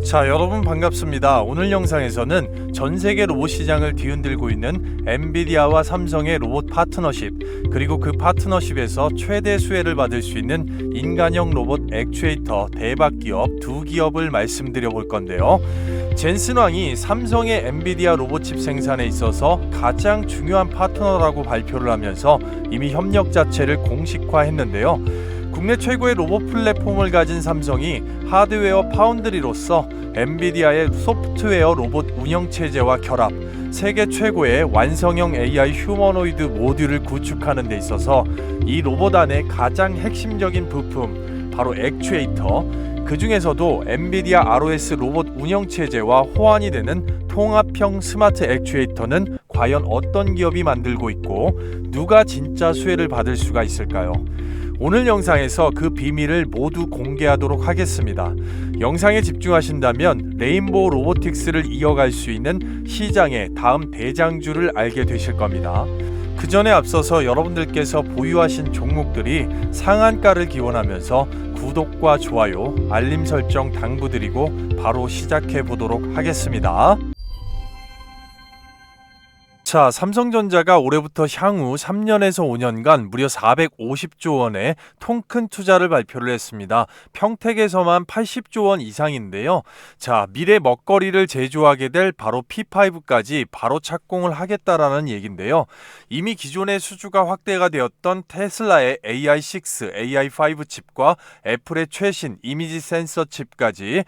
자, 여러분 반갑습니다. 오늘 영상에서는 전 세계 로봇 시장을 뒤흔들고 있는 엔비디아와 삼성의 로봇 파트너십, 그리고 그 파트너십에서 최대 수혜를 받을 수 있는 인간형 로봇 액추에이터 대박 기업 두 기업을 말씀드려 볼 건데요. 젠슨 왕이 삼성의 엔비디아 로봇칩 생산에 있어서 가장 중요한 파트너라고 발표를 하면서 이미 협력 자체를 공식화했는데요. 국내 최고의 로봇 플랫폼을 가진 삼성이 하드웨어 파운드리로서 엔비디아의 소프트웨어 로봇 운영체제와 결합, 세계 최고의 완성형 AI 휴머노이드 모듈을 구축하는 데 있어서 이 로봇 안의 가장 핵심적인 부품, 바로 액추에이터, 그 중에서도 엔비디아 ROS 로봇 운영체제와 호환이 되는 통합형 스마트 액추에이터는 과연 어떤 기업이 만들고 있고 누가 진짜 수혜를 받을 수가 있을까요? 오늘 영상에서 그 비밀을 모두 공개하도록 하겠습니다. 영상에 집중하신다면 레인보우 로보틱스를 이어갈 수 있는 시장의 다음 대장주를 알게 되실 겁니다. 그 전에 앞서서 여러분들께서 보유하신 종목들이 상한가를 기원하면서 구독과 좋아요, 알림 설정 당부드리고 바로 시작해 보도록 하겠습니다. 자, 삼성전자가 올해부터 향후 3년에서 5년간 무려 450조 원의 통큰 투자를 발표를 했습니다. 평택에서만 80조 원 이상인데요. 자, 미래 먹거리를 제조하게 될 바로 P5까지 바로 착공을 하겠다라는 얘긴데요. 이미 기존의 수주가 확대가 되었던 테슬라의 AI6, AI5 칩과 애플의 최신 이미지 센서 칩까지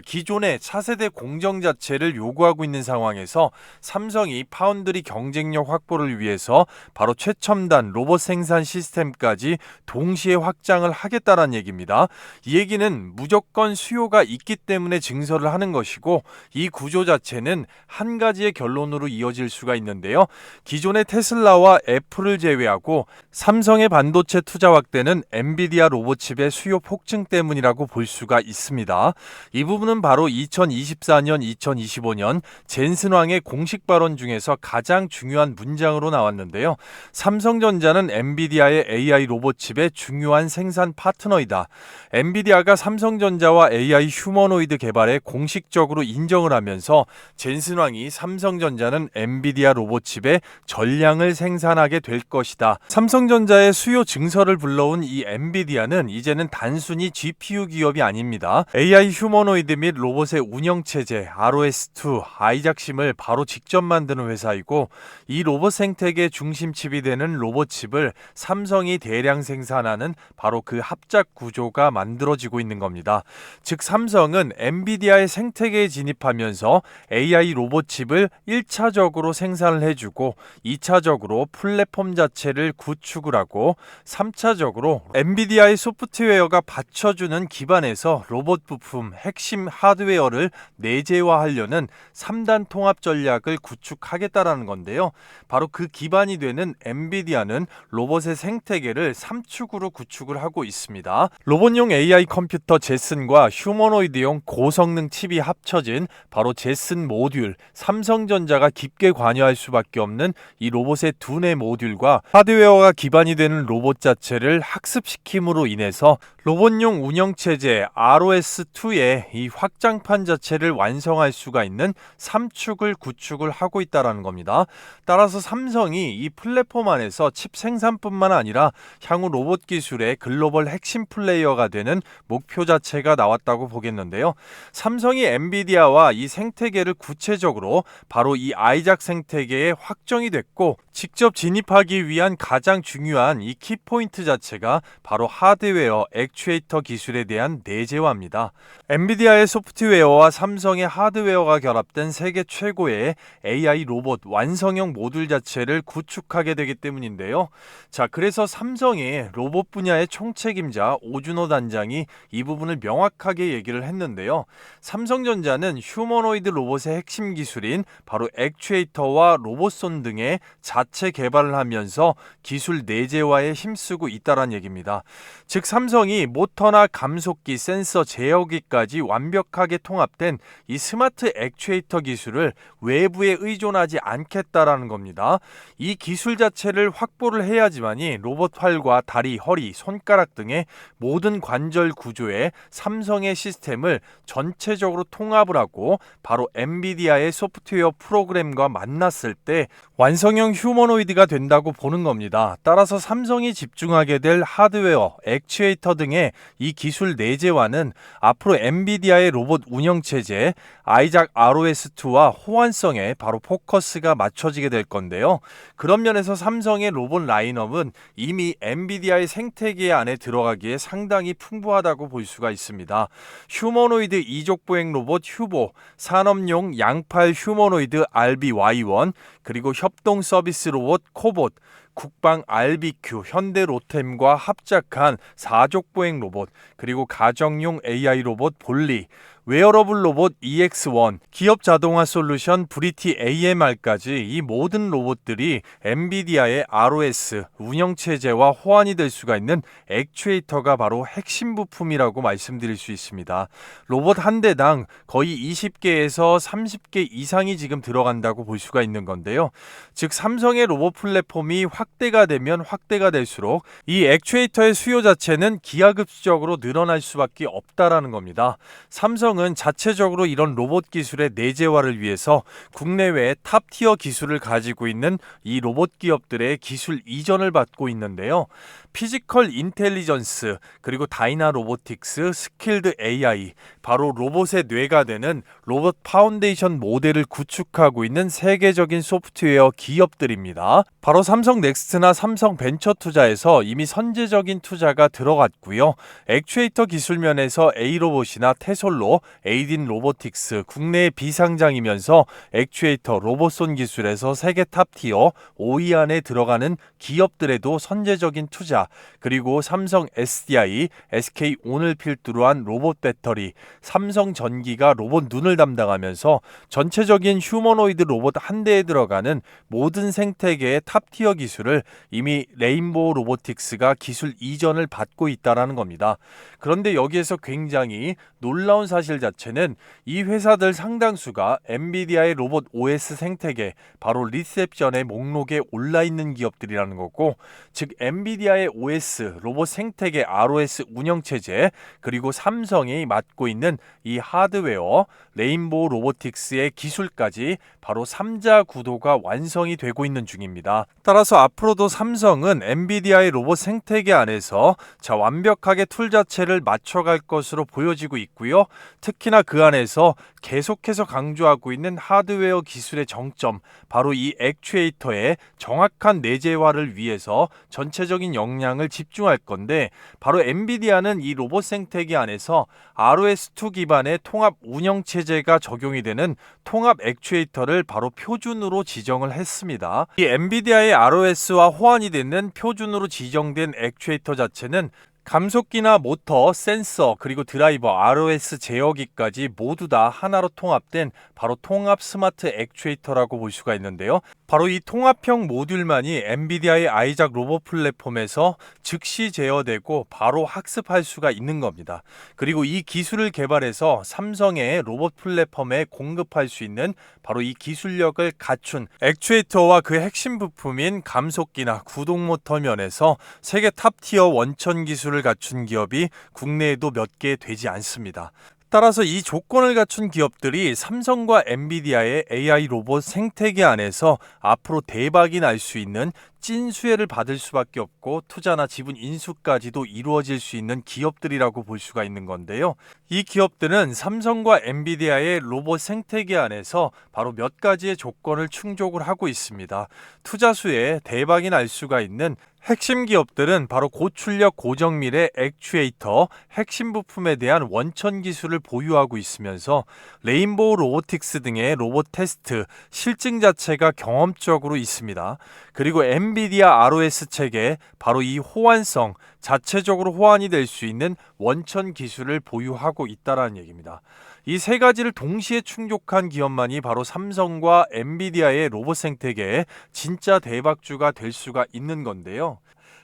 기존의 차세대 공정 자체를 요구하고 있는 상황에서 삼성이 파운드리 경쟁력 확보를 위해서 바로 최첨단 로봇 생산 시스템까지 동시에 확장을 하겠다는 얘기입니다. 이 얘기는 무조건 수요가 있기 때문에 증설을 하는 것이고, 이 구조 자체는 한 가지의 결론으로 이어질 수가 있는데요. 기존의 테슬라와 애플을 제외하고 삼성의 반도체 투자 확대는 엔비디아 로봇칩의 수요 폭증 때문이라고 볼 수가 있습니다. 이 부분은 바로 2024년, 2025년 젠슨 왕의 공식 발언 중에서 가장 중요한 문장으로 나왔는데요. 삼성전자는 엔비디아의 AI 로봇칩의 중요한 생산 파트너이다. 엔비디아가 삼성전자와 AI 휴머노이드 개발에 공식적으로 인정을 하면서 젠슨 왕이 삼성전자는 엔비디아 로봇칩의 전량을 생산하게 될 것이다. 삼성전자의 수요 증설을 불러온 이 엔비디아는 이제는 단순히 GPU 기업이 아닙니다. AI 휴머노이드 및 로봇의 운영체제 ROS2, 아이작심을 바로 직접 만드는 회사이고, 이 로봇 생태계 중심칩이 되는 로봇칩을 삼성이 대량 생산하는 바로 그 합작 구조가 만들어지고 있는 겁니다. 즉 삼성은 엔비디아의 생태계에 진입하면서 AI 로봇칩을 1차적으로 생산을 해주고 2차적으로 플랫폼 자체를 구축을 하고 3차적으로 엔비디아의 소프트웨어가 받쳐주는 기반에서 로봇 부품, 핵심 하드웨어를 내재화하려는 3단 통합 전략을 구축하겠다라는 건데요. 바로 그 기반이 되는 엔비디아는 로봇의 생태계를 3축으로 구축을 하고 있습니다. 로봇용 AI 컴퓨터 제슨과 휴머노이드용 고성능 칩이 합쳐진 바로 제슨 모듈, 삼성전자가 깊게 관여할 수밖에 없는 이 로봇의 두뇌 모듈과 하드웨어가 기반이 되는 로봇 자체를 학습시킴으로 인해서 로봇용 운영체제 ROS2의 이 확장판 자체를 완성할 수가 있는 3축을 구축을 하고 있다는 겁니다. 따라서 삼성이 이 플랫폼 안에서 칩 생산뿐만 아니라 향후 로봇 기술의 글로벌 핵심 플레이어가 되는 목표 자체가 나왔다고 보겠는데요. 삼성이 엔비디아와 이 생태계를 구체적으로 바로 이 아이작 생태계에 확정이 됐고, 직접 진입하기 위한 가장 중요한 이 키포인트 자체가 바로 하드웨어 액추에이터 기술에 대한 내재화입니다. 엔비디아의 소프트웨어와 삼성의 하드웨어가 결합된 세계 최고의 AI 로봇 완성형 모듈 자체를 구축하게 되기 때문인데요. 자, 그래서 삼성의 로봇 분야의 총책임자 오준호 단장이 이 부분을 명확하게 얘기를 했는데요. 삼성전자는 휴머노이드 로봇의 핵심 기술인 바로 액추에이터와 로봇손 등의 자체 개발을 하면서 기술 내재화에 힘쓰고 있다는 얘기입니다. 즉 삼성이 모터나 감속기, 센서, 제어기까지 완벽하게 통합된 이 스마트 액추에이터 기술을 외부에 의존하지 않겠다 했다라는 겁니다. 이 기술 자체를 확보를 해야지만이 로봇 팔과 다리, 허리, 손가락 등의 모든 관절 구조에 삼성의 시스템을 전체적으로 통합을 하고 바로 엔비디아의 소프트웨어 프로그램과 만났을 때 완성형 휴머노이드가 된다고 보는 겁니다. 따라서 삼성이 집중하게 될 하드웨어, 액추에이터 등의 이 기술 내재화는 앞으로 엔비디아의 로봇 운영체제 아이작 ROS2와 호환성에 바로 포커스가 맞춰지게 될 건데요. 그런 면에서 삼성의 로봇 라인업은 이미 엔비디아의 생태계 안에 들어가기에 상당히 풍부하다고 볼 수가 있습니다. 휴머노이드 이족 보행 로봇 휴보, 산업용 양팔 휴머노이드 RBY1, 그리고 협동 서비스 로봇 코봇, 국방 RBQ, 현대 로템과 합작한 4족 보행 로봇, 그리고 가정용 AI 로봇 볼리, 웨어러블 로봇 EX1, 기업 자동화 솔루션 브리티 AMR까지 이 모든 로봇들이 엔비디아의 ROS 운영체제와 호환이 될 수가 있는 액추에이터가 바로 핵심 부품이라고 말씀드릴 수 있습니다. 로봇 한 대당 거의 20개에서 30개 이상이 지금 들어간다고 볼 수가 있는 건데요. 즉 삼성의 로봇 플랫폼이 확대가 되면 확대가 될수록 이 액추에이터의 수요 자체는 기하급수적으로 늘어날 수밖에 없다라는 겁니다. 삼성은 자체적으로 이런 로봇 기술의 내재화를 위해서 국내외의 탑티어 기술을 가지고 있는 이 로봇 기업들의 기술 이전을 받고 있는데요. 피지컬 인텔리전스, 그리고 다이나 로보틱스, 스킬드 AI, 바로 로봇의 뇌가 되는 로봇 파운데이션 모델을 구축하고 있는 세계적인 소프트웨어 기업들입니다. 바로 삼성 넥스트나 삼성 벤처 투자에서 이미 선제적인 투자가 들어갔고요. 액추에이터 기술면에서 A로봇이나 테솔로, 에이딘 로보틱스, 국내의 비상장이면서 액추에이터 로봇손 기술에서 세계 탑티어 5위 안에 들어가는 기업들에도 선제적인 투자, 그리고 삼성 SDI, SK 온을 필두로 한 로봇 배터리, 삼성 전기가 로봇 눈을 담당하면서 전체적인 휴머노이드 로봇 한 대에 들어가는 모든 생태계의 탑티어 기술을 이미 레인보우 로보틱스가 기술 이전을 받고 있다는 겁니다. 그런데 여기에서 굉장히 놀라운 사실 자체는 이 회사들 상당수가 엔비디아의 로봇 OS 생태계, 바로 리셉션의 목록에 올라있는 기업들이라는 거고, 즉 엔비디아의 OS, 로봇 생태계 ROS 운영체제, 그리고 삼성이 맡고 있는 이 하드웨어, 레인보우 로보틱스의 기술까지 바로 3자 구도가 완성이 되고 있는 중입니다. 따라서 앞으로도 삼성은 엔비디아의 로봇 생태계 안에서 완벽하게 툴 자체를 맞춰갈 것으로 보여지고 있고요. 특히나 그 안에서 계속해서 강조하고 있는 하드웨어 기술의 정점, 바로 이 액추에이터의 정확한 내재화를 위해서 전체적인 역량을 집중할 건데, 바로 엔비디아는 이 로봇 생태계 안에서 ROS2 기반의 통합 운영체제가 적용이 되는 통합 액추에이터를 바로 표준으로 지정을 했습니다. 이 엔비디아의 ROS와 호환이 되는 표준으로 지정된 액추에이터 자체는 감속기나 모터, 센서, 그리고 드라이버, ROS 제어기까지 모두 다 하나로 통합된 바로 통합 스마트 액추에이터라고 볼 수가 있는데요. 바로 이 통합형 모듈만이 엔비디아의 아이작 로봇 플랫폼에서 즉시 제어되고 바로 학습할 수가 있는 겁니다. 그리고 이 기술을 개발해서 삼성의 로봇 플랫폼에 공급할 수 있는 바로 이 기술력을 갖춘 액추에이터와 그 핵심 부품인 감속기나 구동 모터 면에서 세계 탑티어 원천 기술을 갖춘 기업이 국내에도 몇 개 되지 않습니다. 따라서 이 조건을 갖춘 기업들이 삼성과 엔비디아의 AI 로봇 생태계 안에서 앞으로 대박이 날 수 있는 찐수혜를 받을 수밖에 없고 투자나 지분 인수까지도 이루어질 수 있는 기업들이라고 볼 수가 있는 건데요. 이 기업들은 삼성과 엔비디아의 로봇 생태계 안에서 바로 몇 가지의 조건을 충족을 하고 있습니다. 투자수에 대박이 날 수가 있는 핵심 기업들은 바로 고출력 고정밀의 액추에이터, 핵심 부품에 대한 원천 기술을 보유하고 있으면서 레인보우 로보틱스 등의 로봇 테스트, 실증 자체가 경험적으로 있습니다. 그리고 엔비디아 ROS 체계, 바로 이 호환성, 자체적으로 호환이 될 수 있는 원천 기술을 보유하고 있다는 얘기입니다. 이 세 가지를 동시에 충족한 기업만이 바로 삼성과 엔비디아의 로봇 생태계의 진짜 대박주가 될 수가 있는 건데요.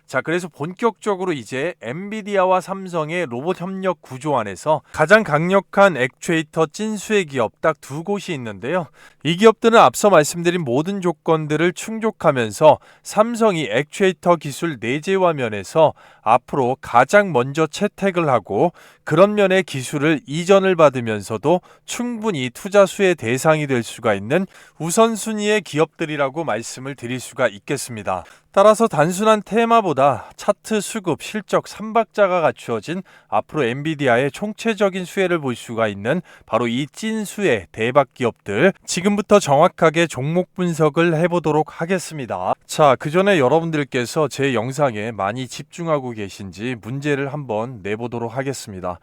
자, 그래서 본격적으로 이제 엔비디아와 삼성의 로봇 협력 구조 안에서 가장 강력한 액추에이터 찐수의 기업 딱 두 곳이 있는데요. 이 기업들은 앞서 말씀드린 모든 조건들을 충족하면서 삼성이 액추에이터 기술 내재화 면에서 앞으로 가장 먼저 채택을 하고 그런 면의 기술을 이전을 받으면서도 충분히 투자 수의 대상이 될 수가 있는 우선순위의 기업들이라고 말씀을 드릴 수가 있겠습니다. 따라서 단순한 테마보다 차트 수급, 실적, 삼박자가 갖추어진 앞으로 엔비디아의 총체적인 수혜를 볼 수가 있는 바로 이 찐수의 대박 기업들, 지금부터 정확하게 종목 분석을 해보도록 하겠습니다. 자, 그 전에 여러분들께서 제 영상에 많이 집중하고 계신지 문제를 한번 내보도록 하겠습니다.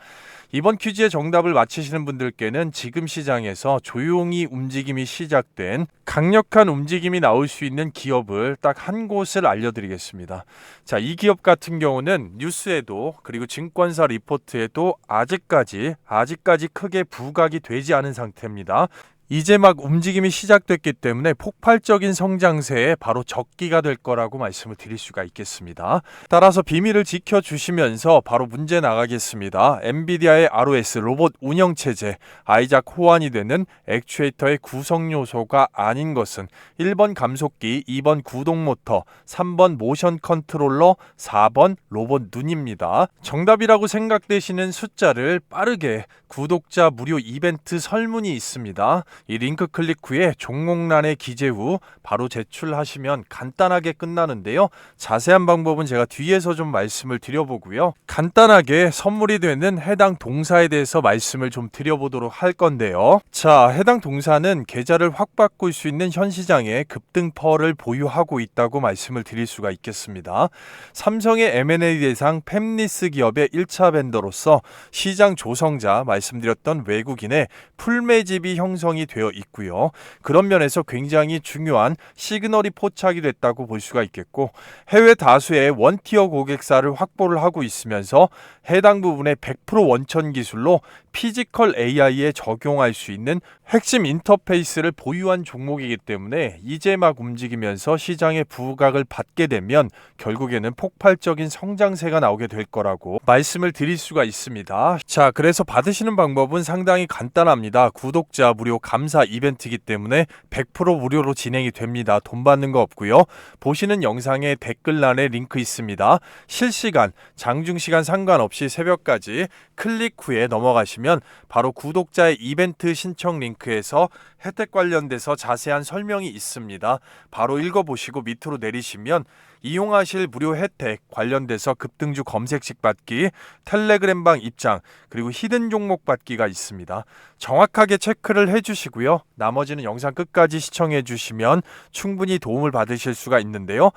이번 퀴즈의 정답을 맞히시는 분들께는 지금 시장에서 조용히 움직임이 시작된 강력한 움직임이 나올 수 있는 기업을 딱 한 곳을 알려드리겠습니다. 자, 이 기업 같은 경우는 뉴스에도 그리고 증권사 리포트에도 아직까지 크게 부각이 되지 않은 상태입니다. 이제 막 움직임이 시작됐기 때문에 폭발적인 성장세에 바로 적기가 될 거라고 말씀을 드릴 수가 있겠습니다. 따라서 비밀을 지켜주시면서 바로 문제 나가겠습니다. 엔비디아의 ROS 로봇 운영체제 아이작 호환이 되는 액추에이터의 구성 요소가 아닌 것은 1번 감속기, 2번 구동모터, 3번 모션 컨트롤러, 4번 로봇 눈입니다. 정답이라고 생각되시는 숫자를 빠르게 구독자 무료 이벤트 설문이 있습니다. 이 링크 클릭 후에 종목란에 기재 후 바로 제출하시면 간단하게 끝나는데요. 자세한 방법은 제가 뒤에서 좀 말씀을 드려보고요. 간단하게 선물이 되는 해당 동사에 대해서 말씀을 좀 드려보도록 할 건데요. 자, 해당 동사는 계좌를 확 바꿀 수 있는 현 시장에 급등퍼를 보유하고 있다고 말씀을 드릴 수가 있겠습니다. 삼성의 M&A 대상 팹리스 기업의 1차 벤더로서 시장 조성자 말씀드렸던 외국인의 풀매집이 형성이 되어 있고요. 그런 면에서 굉장히 중요한 시그널이 포착이 됐다고 볼 수가 있겠고, 해외 다수의 원티어 고객사를 확보를 하고 있으면서 해당 부분의 100% 원천 기술로 피지컬 AI에 적용할 수 있는 핵심 인터페이스를 보유한 종목이기 때문에 이제 막 움직이면서 시장의 부각을 받게 되면 결국에는 폭발적인 성장세가 나오게 될 거라고 말씀을 드릴 수가 있습니다. 자, 그래서 받으시는 방법은 상당히 간단합니다. 구독자 무료 감사 이벤트이기 때문에 100% 무료로 진행이 됩니다. 돈 받는 거 없고요. 보시는 영상의 댓글란에 링크 있습니다. 실시간, 장중시간 상관없이 새벽까지 클릭 후에 넘어가시면 바로 구독자의 이벤트 신청 링크에서 혜택 관련돼서 자세한 설명이 있습니다. 바로 읽어보시고 밑으로 내리시면 이용하실 무료 혜택 관련돼서 급등주 검색식 받기, 텔레그램방 입장, 그리고 히든 종목 받기가 있습니다. 정확하게 체크를 해주시고요. 나머지는 영상 끝까지 시청해 주시면 충분히 도움을 받으실 수가 있는데요.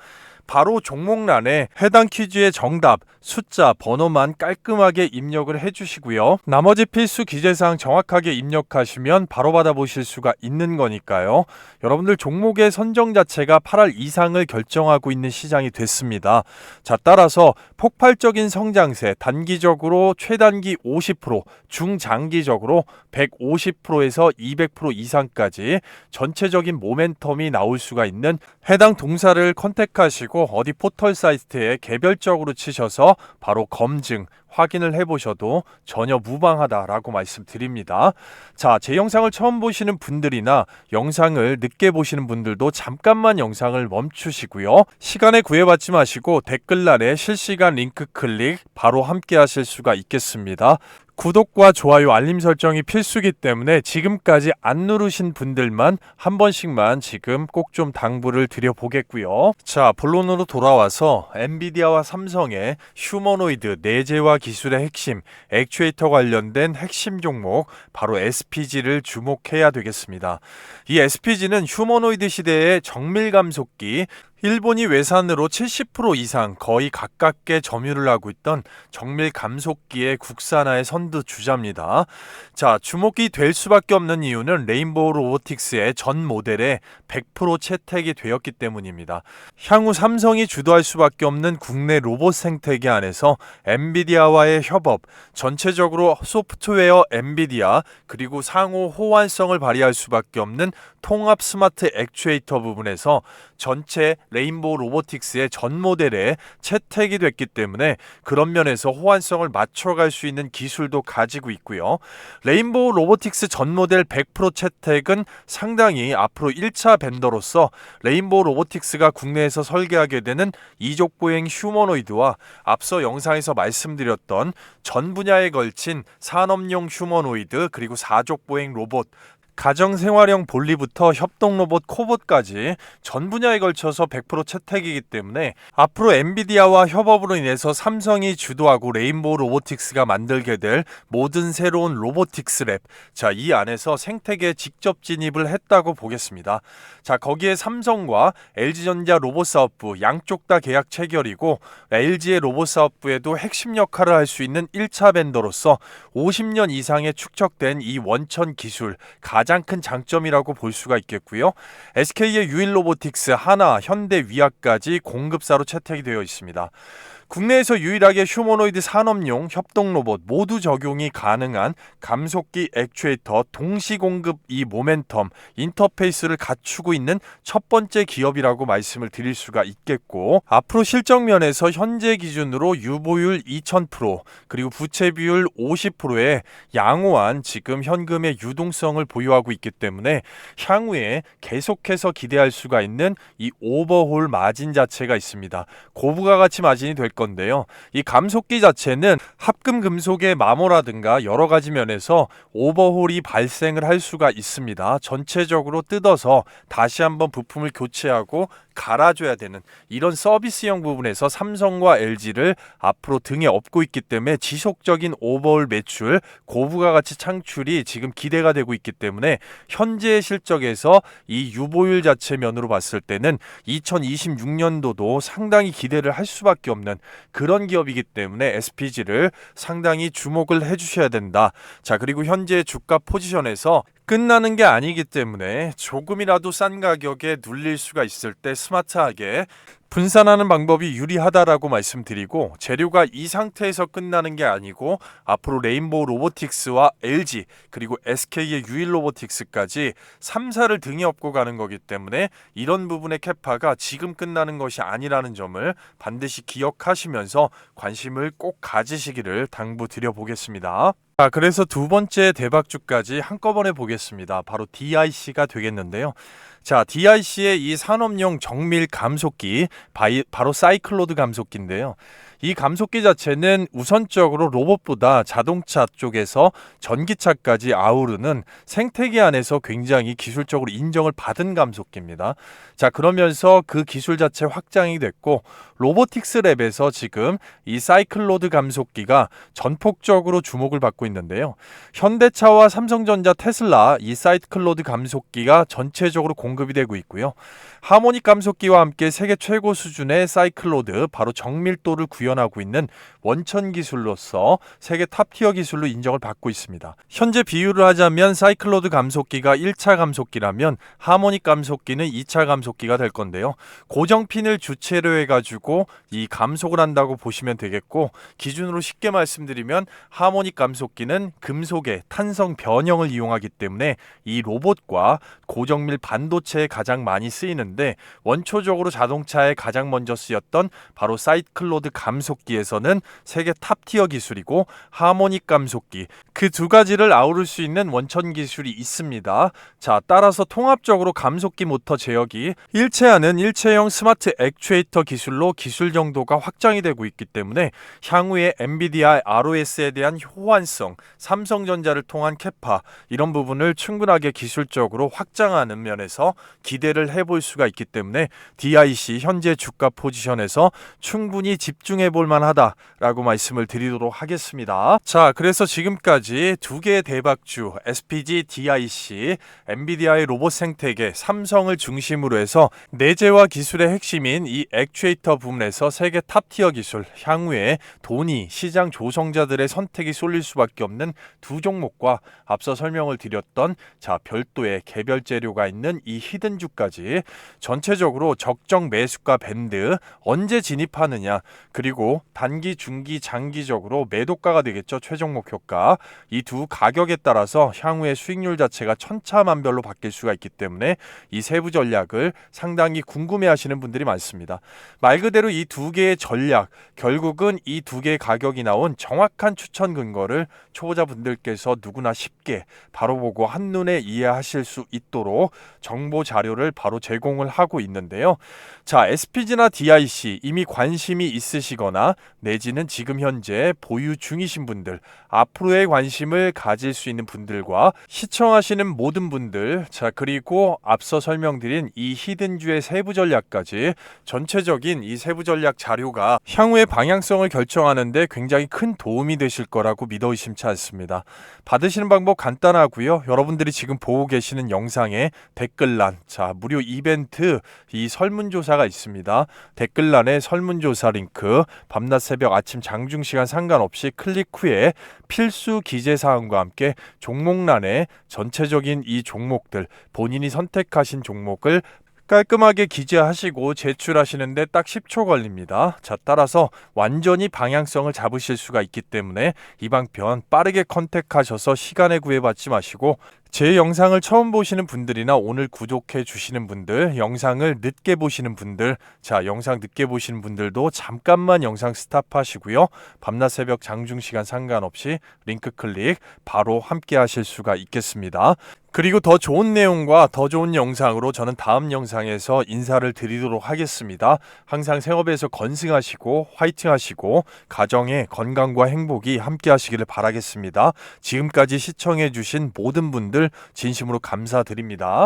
바로 종목란에 해당 퀴즈의 정답, 숫자, 번호만 깔끔하게 입력을 해주시고요. 나머지 필수 기재사항 정확하게 입력하시면 바로 받아보실 수가 있는 거니까요. 여러분들 종목의 선정 자체가 8할 이상을 결정하고 있는 시장이 됐습니다. 자, 따라서 폭발적인 성장세, 단기적으로 최단기 50%, 중장기적으로 150%에서 200% 이상까지 전체적인 모멘텀이 나올 수가 있는 해당 동사를 컨택하시고 어디 포털 사이트에 개별적으로 치셔서 바로 검증, 확인을 해보셔도 전혀 무방하다라고 말씀드립니다. 자, 제 영상을 처음 보시는 분들이나 영상을 늦게 보시는 분들도 잠깐만 영상을 멈추시고요. 시간에 구애받지 마시고 댓글란에 실시간 링크 클릭 바로 함께 하실 수가 있겠습니다. 구독과 좋아요, 알림 설정이 필수기 때문에 지금까지 안 누르신 분들만 한 번씩만 지금 꼭 좀 당부를 드려보겠고요. 자, 본론으로 돌아와서 엔비디아와 삼성의 휴머노이드 내재화 기술의 핵심, 액추에이터 관련된 핵심 종목 바로 SPG를 주목해야 되겠습니다. 이 SPG는 휴머노이드 시대의 정밀 감속기, 일본이 외산으로 70% 이상 거의 가깝게 점유를 하고 있던 정밀 감속기의 국산화의 선두주자입니다. 자, 주목이 될 수밖에 없는 이유는 레인보우 로보틱스의 전 모델에 100% 채택이 되었기 때문입니다. 향후 삼성이 주도할 수밖에 없는 국내 로봇 생태계 안에서 엔비디아와의 협업, 전체적으로 소프트웨어 엔비디아 그리고 상호 호환성을 발휘할 수밖에 없는 통합 스마트 액추에이터 부분에서 전체 레인보우 로보틱스의 전 모델에 채택이 됐기 때문에 그런 면에서 호환성을 맞춰갈 수 있는 기술도 가지고 있고요. 레인보우 로보틱스 전 모델 100% 채택은 상당히 앞으로 1차 벤더로서 레인보우 로보틱스가 국내에서 설계하게 되는 이족보행 휴머노이드와 앞서 영상에서 말씀드렸던 전 분야에 걸친 산업용 휴머노이드 그리고 사족보행 로봇, 가정생활용 볼리부터 협동로봇 코봇까지 전 분야에 걸쳐서 100% 채택이기 때문에 앞으로 엔비디아와 협업으로 인해서 삼성이 주도하고 레인보우 로보틱스가 만들게 될 모든 새로운 로보틱스 랩, 자, 이 안에서 생태계에 직접 진입을 했다고 보겠습니다. 자, 거기에 삼성과 LG전자 로봇사업부 양쪽 다 계약 체결이고 LG의 로봇사업부에도 핵심 역할을 할 수 있는 1차 벤더로서 50년 이상의 축적된 이 원천 기술, 가장 큰 장점이라고 볼 수가 있겠고요. SK의 유일로보틱스, 하나, 현대위아까지 공급사로 채택이 되어 있습니다. 국내에서 유일하게 휴머노이드 산업용 협동로봇 모두 적용이 가능한 감속기 액추에이터 동시 공급 이 모멘텀 인터페이스를 갖추고 있는 첫 번째 기업이라고 말씀을 드릴 수가 있겠고, 앞으로 실적 면에서 현재 기준으로 유보율 2000% 그리고 부채 비율 50%의 양호한 지금 현금의 유동성을 보유하고 있기 때문에 향후에 계속해서 기대할 수가 있는 이 오버홀 마진 자체가 있습니다. 고부가가치 마진이 될 건데요. 이 감속기 자체는 합금 금속의 마모라든가 여러 가지 면에서 오버홀이 발생을 할 수가 있습니다. 전체적으로 뜯어서 다시 한번 부품을 교체하고 갈아줘야 되는 이런 서비스형 부분에서 삼성과 LG를 앞으로 등에 업고 있기 때문에 지속적인 오버홀 매출, 고부가가치 창출이 지금 기대가 되고 있기 때문에 현재의 실적에서 이 유보율 자체 면으로 봤을 때는 2026년도도 상당히 기대를 할 수밖에 없는 그런 기업이기 때문에 SPG를 상당히 주목을 해주셔야 된다. 자, 그리고 현재 주가 포지션에서 끝나는 게 아니기 때문에 조금이라도 싼 가격에 눌릴 수가 있을 때 스마트하게 분산하는 방법이 유리하다라고 말씀드리고, 재료가 이 상태에서 끝나는 게 아니고 앞으로 레인보우 로보틱스와 LG 그리고 SK의 유일로보틱스까지 3사를 등에 업고 가는 거기 때문에 이런 부분의 캐파가 지금 끝나는 것이 아니라는 점을 반드시 기억하시면서 관심을 꼭 가지시기를 당부드려 보겠습니다. 자, 그래서 두 번째 대박주까지 한꺼번에 보겠습니다. 바로 DIC가 되겠는데요. 자, DIC의 이 산업용 정밀 감속기, 바로 사이클로드 감속기인데요. 이 감속기 자체는 우선적으로 로봇보다 자동차 쪽에서 전기차까지 아우르는 생태계 안에서 굉장히 기술적으로 인정을 받은 감속기입니다. 자, 그러면서 그 기술 자체 확장이 됐고 로보틱스 랩에서 지금 이 사이클로드 감속기가 전폭적으로 주목을 받고 있는데요. 현대차와 삼성전자, 테슬라 이 사이클로드 감속기가 전체적으로 공급이 되고 있고요. 하모닉 감속기와 함께 세계 최고 수준의 사이클로드, 바로 정밀도를 구현하고 있는 원천 기술로서 세계 탑티어 기술로 인정을 받고 있습니다. 현재 비유를 하자면 사이클로드 감속기가 1차 감속기라면 하모닉 감속기는 2차 감속기가 될 건데요. 고정핀을 주체로 해가지고 이 감속을 한다고 보시면 되겠고, 기준으로 쉽게 말씀드리면 하모닉 감속기는 금속의 탄성 변형을 이용하기 때문에 이 로봇과 고정밀 반도체에 가장 많이 쓰이는데, 원초적으로 자동차에 가장 먼저 쓰였던 바로 사이클로드 감속기에서는 세계 탑티어 기술이고, 하모닉 감속기, 그 두 가지를 아우를 수 있는 원천 기술이 있습니다. 자, 따라서 통합적으로 감속기 모터 제어기, 일체화는 일체형 스마트 액추에이터 기술로 기술 정도가 확장이 되고 있기 때문에 향후에 엔비디아 ROS에 대한 호환성, 삼성전자를 통한 캐파, 이런 부분을 충분하게 기술적으로 확장하는 면에서 기대를 해볼 수가 있기 때문에 DIC 현재 주가 포지션에서 충분히 집중해 볼 만하다라고 말씀을 드리도록 하겠습니다. 자, 그래서 지금까지 두 개의 대박주 SPG, DIC, 엔비디아의 로봇 생태계, 삼성을 중심으로 해서 내재화 기술의 핵심인 이 액추에이터 부분에서 세계 탑티어 기술, 향후에 돈이 시장 조성자들의 선택이 쏠릴 수밖에 없는 두 종목과 앞서 설명을 드렸던 자, 별도의 개별 재료가 있는 이 히든주까지 전체적으로 적정 매수가 밴드, 언제 진입하느냐, 그리고 그리고 단기, 중기, 장기적으로 매도가가 되겠죠. 최종 목표가. 이 두 가격에 따라서 향후의 수익률 자체가 천차만별로 바뀔 수가 있기 때문에 이 세부 전략을 상당히 궁금해하시는 분들이 많습니다. 말 그대로 이 두 개의 전략, 결국은 이 두 개의 가격이 나온 정확한 추천 근거를 초보자분들께서 누구나 쉽게 바로 보고 한눈에 이해하실 수 있도록 정보 자료를 바로 제공을 하고 있는데요. 자, SPG나 DIC 이미 관심이 있으시거나 내지는 지금 현재 보유 중이신 분들, 앞으로의 관심을 가질 수 있는 분들과 시청하시는 모든 분들, 자, 그리고 앞서 설명드린 이 히든주의 세부 전략까지 전체적인 이 세부 전략 자료가 향후의 방향성을 결정하는데 굉장히 큰 도움이 되실 거라고 믿어 의심치 않습니다. 받으시는 방법 간단하고요. 여러분들이 지금 보고 계시는 영상에 댓글란, 자, 무료 이벤트 이 설문조사가 있습니다. 댓글란에 설문조사 링크, 밤낮 새벽 아침 장중 시간 상관없이 클릭 후에 필수 기재사항과 함께 종목란에 전체적인 이 종목들, 본인이 선택하신 종목을 깔끔하게 기재하시고 제출하시는데 딱 10초 걸립니다. 자, 따라서 완전히 방향성을 잡으실 수가 있기 때문에 이 방편 빠르게 컨택하셔서 시간에 구애받지 마시고, 제 영상을 처음 보시는 분들이나 오늘 구독해 주시는 분들, 영상을 늦게 보시는 분들, 자, 영상 늦게 보시는 분들도 잠깐만 영상 스탑하시고요. 밤낮 새벽 장중 시간 상관없이 링크 클릭 바로 함께 하실 수가 있겠습니다. 그리고 더 좋은 내용과 더 좋은 영상으로 저는 다음 영상에서 인사를 드리도록 하겠습니다. 항상 생업에서 건승하시고 화이팅 하시고 가정의 건강과 행복이 함께 하시기를 바라겠습니다. 지금까지 시청해 주신 모든 분들 진심으로 감사드립니다.